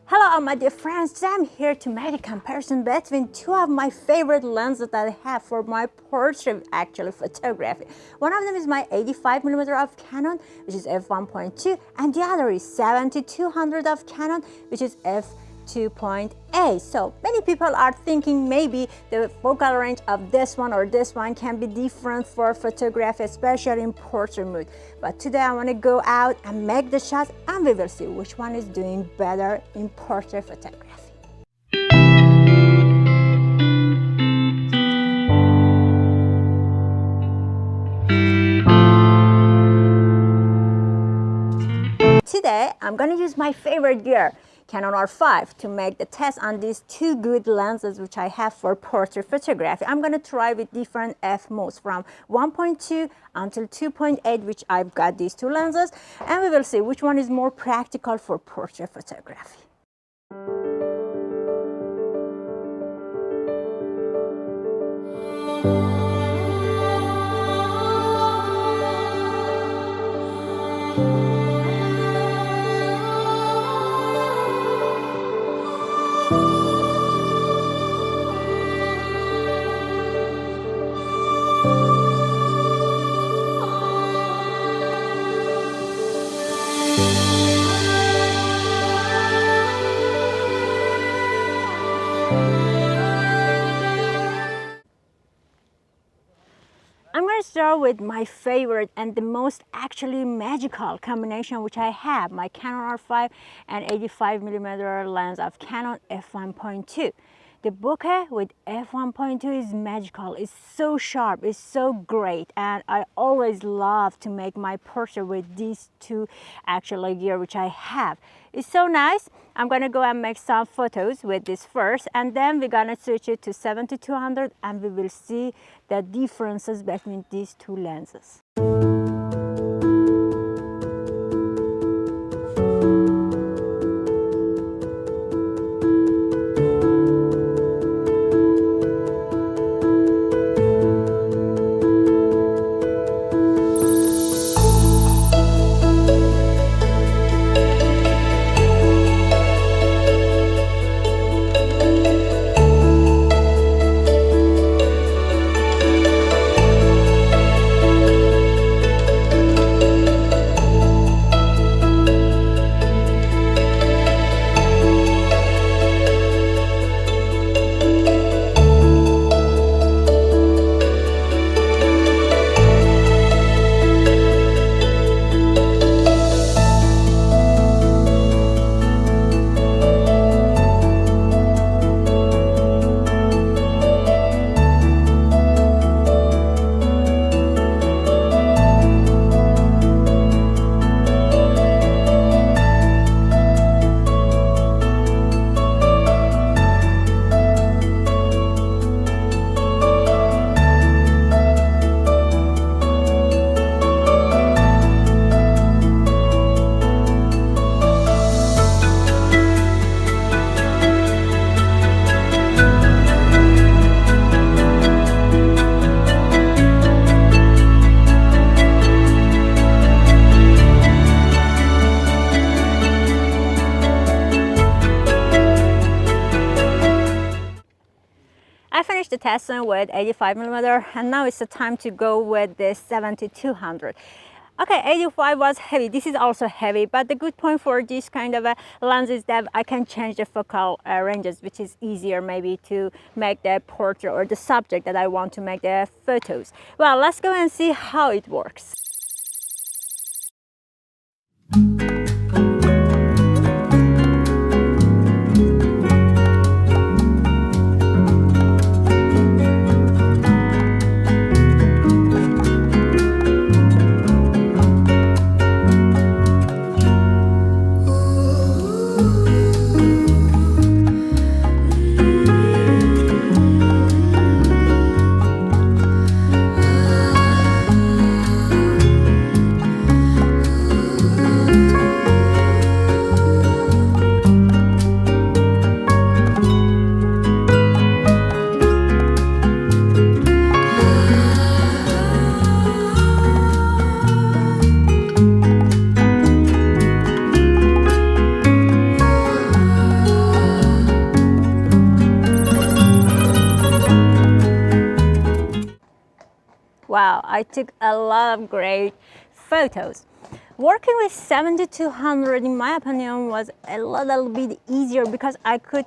Hello my dear friends, today I'm here to make a comparison between two of my favorite lenses that I have for my portrait photography. One of them is my 85mm of Canon, which is f1.2, and the other is 7200 of Canon, which is f2.8. So many people are thinking maybe the focal range of this one or this one can be different for photography, especially in portrait mode. But today I want to go out and make the shots, and we will see which one is doing better in portrait photography. Today I'm going to use my favorite gear, Canon R5, to make the test on these two good lenses which I have for portrait photography. I'm going to try with different f modes from 1.2 until 2.8, which I've got these two lenses, and we will see which one is more practical for portrait photography. I'm going to start with my favorite and the most actually magical combination which I have, my Canon R5 and 85mm lens of Canon f1.2. The bokeh with f1.2 is magical, it's so sharp, it's so great, and I always love to make my portrait with these two actual gear which I have. It's so nice. I'm gonna go and make some photos with this first, and then we're gonna switch it to 7200 and we will see the differences between these two lenses. I finished the testing with 85mm, and now it's the time to go with the 7200. Okay, 85 was heavy. This is also heavy, but the good point for this kind of a lens is that I can change the focal ranges, which is easier maybe to make the portrait or the subject that I want to make the photos. Well, let's go and see how it works. wow, I took a lot of great photos. Working with 7200 in my opinion was a little bit easier because I could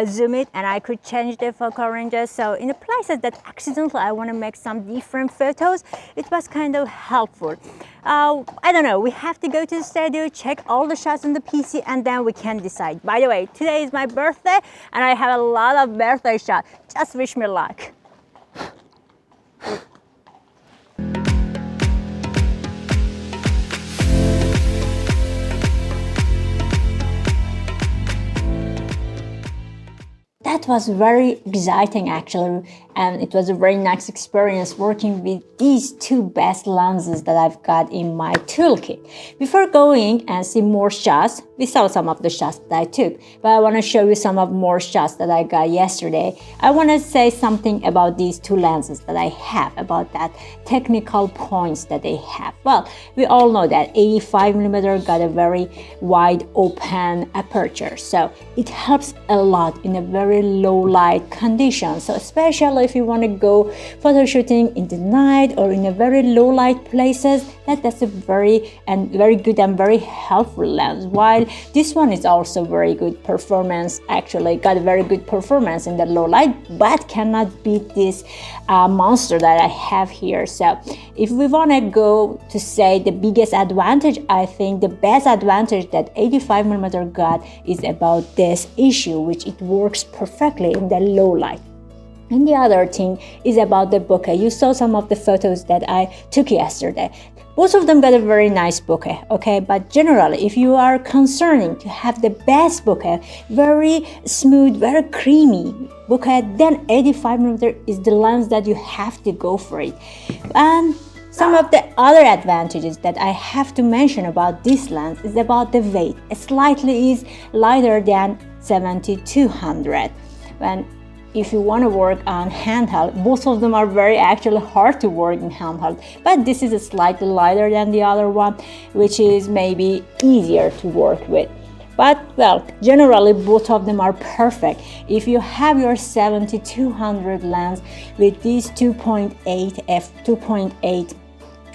zoom it and I could change the focal ranges. So in the places that accidentally I want to make some different photos, it was kind of helpful. I don't know, we have to go to the studio, check all the shots on the PC, and then we can decide. By the way, today is my birthday and I have a lot of birthday shots. Just wish me luck. That was very exciting actually, and it was a very nice experience working with these two best lenses that I've got in my toolkit. Before going and see more shots, we saw some of the shots that I took, but I want to show you some of more shots that I got yesterday. I want to say something about these two lenses that I have, about that technical points that they have. Well, we all know that 85mm got a very wide open aperture, so it helps a lot in a very low light condition. So especially if you want to go photo shooting in the night or in a very low light places, that's a very good and very helpful lens. While this one is also very good performance, actually got a very good performance in the low light, but cannot beat this monster that I have here. So if we want to go to say the biggest advantage, I think the best advantage that 85mm got is about this issue, which it works perfectly in the low light. And the other thing is about the bokeh. You saw some of the photos that I took yesterday. Both of them got a very nice bokeh, okay? But generally, if you are concerning to have the best bokeh, very smooth, very creamy bokeh, then 85mm is the lens that you have to go for it. And some of the other advantages that I have to mention about this lens is about the weight. It slightly is lighter than 7200. When if you want to work on handheld, both of them are very actually hard to work in handheld, but this is a slightly lighter than the other one, which is maybe easier to work with. But well, generally both of them are perfect. If you have your 7200 lens with these 2.8 f2.8,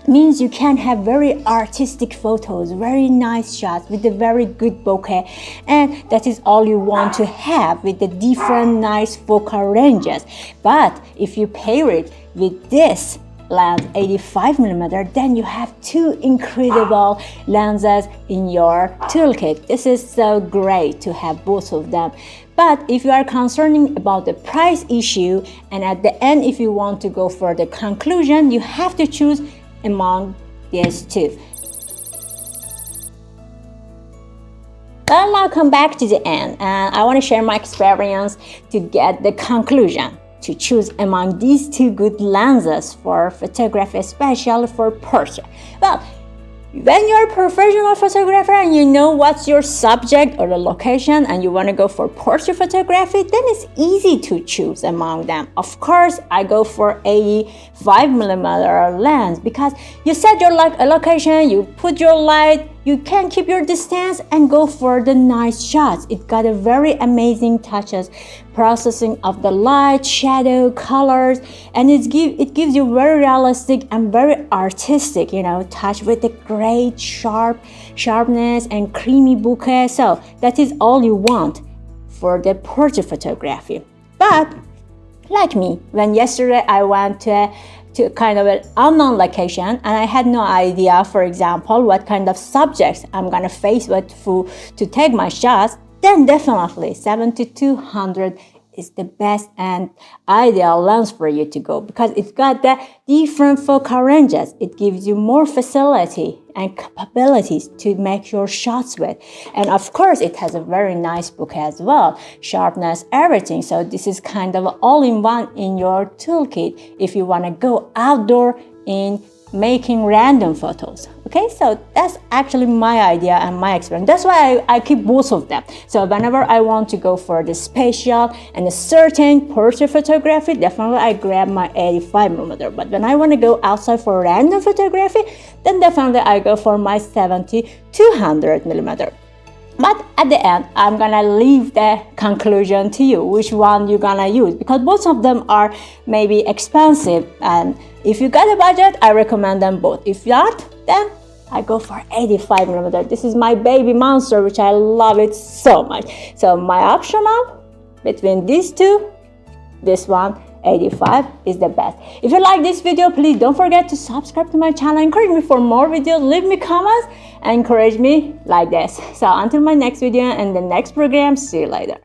means you can have very artistic photos, very nice shots with a very good bokeh, and that is all you want to have with the different nice focal ranges. But if you pair it with this lens 85mm, then you have two incredible lenses in your toolkit. This is so great to have both of them. But if you are concerning about the price issue, and at the end if you want to go for the conclusion, you have to choose among these two. I'll now come back to the end, and I want to share my experience to get the conclusion to choose among these two good lenses for photography, especially for portrait. Well, when you're a professional photographer and you know what's your subject or the location and you want to go for portrait photography, then it's easy to choose among them. Of course, I go for 85mm lens because you set your location, you put your light, you can keep your distance and go for the nice shots. It got a very amazing touches, processing of the light, shadow, colors, and it gives you very realistic and very artistic, touch with the great sharpness and creamy bokeh. So that is all you want for the portrait photography. But like me, when yesterday I went to kind of an unknown location and I had no idea, for example, what kind of subjects I'm gonna face with to take my shots, then definitely 7200 is the best and ideal lens for you to go because it's got the different focal ranges. It gives you more facility and capabilities to make your shots with. And of course, it has a very nice bokeh as well, sharpness, everything. So this is kind of all-in-one in your toolkit if you want to go outdoor in making random photos. Okay, so that's actually my idea and my experience. That's why I keep both of them. So whenever I want to go for the spatial and a certain portrait photography, definitely I grab my 85mm. But when I want to go outside for random photography, then definitely I go for my 7200mm. But at the end, I'm gonna leave the conclusion to you, which one you're gonna use, because both of them are maybe expensive, and if you got a budget, I recommend them both. If not, then I go for 85 millimeter. This is my baby monster, which I love it so much. So my optional between these two, this one, 85 is the best. If you like this video, please don't forget to subscribe to my channel. Encourage me for more videos, leave me comments, and encourage me like this. So until my next video and the next program, see you later.